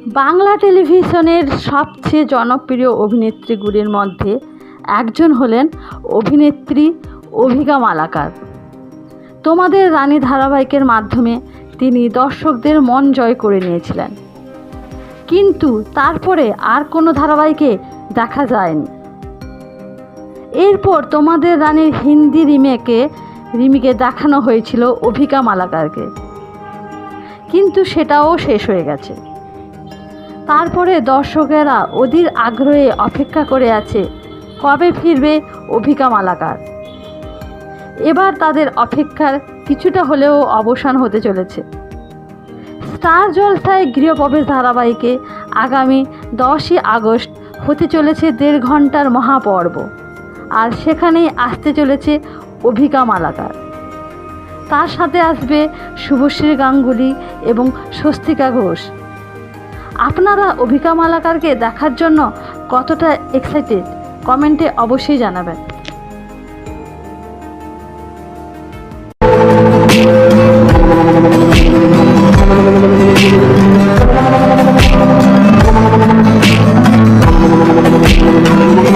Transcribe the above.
বাংলা টেলিভিশনের সবচেয়ে জনপ্রিয় অভিনেত্রীগুলির মধ্যে একজন হলেন অভিনেত্রী অভিকা মালাকার। তোমাদের রানী ধারাবাহিকের মাধ্যমে তিনি দর্শকদের মন জয় করে নিয়েছিলেন, কিন্তু তারপরে আর কোনো ধারাবাহিকে দেখা যায়নি। এরপর তোমাদের রানীর হিন্দি রিমেকে দেখানো হয়েছিল অভিকা মালাকারকে, কিন্তু সেটাও শেষ হয়ে গেছে। তারপরে দর্শকেরা অধীর আগ্রহে অপেক্ষা করে আছে কবে ফিরবে অভিকা মালাকার। এবার তাদের অপেক্ষার কিছুটা হলেও অবসান হতে চলেছে। স্টার জলসায় গৃহপ্রবেশ ধারাবাহিকে আগামী 10ই আগস্ট হতে চলেছে 1.5 ঘন্টার মহাপর্ব, আর সেখানেই আসতে চলেছে অভিকা মালাকার। তার সাথে আসবে শুভশ্রী গাঙ্গুলি এবং স্বস্তিকা ঘোষ। আপনারা অভিকা মালাকারকে দেখার জন্য কতটা এক্সাইটেড কমেন্টে অবশ্যই জানাবেন।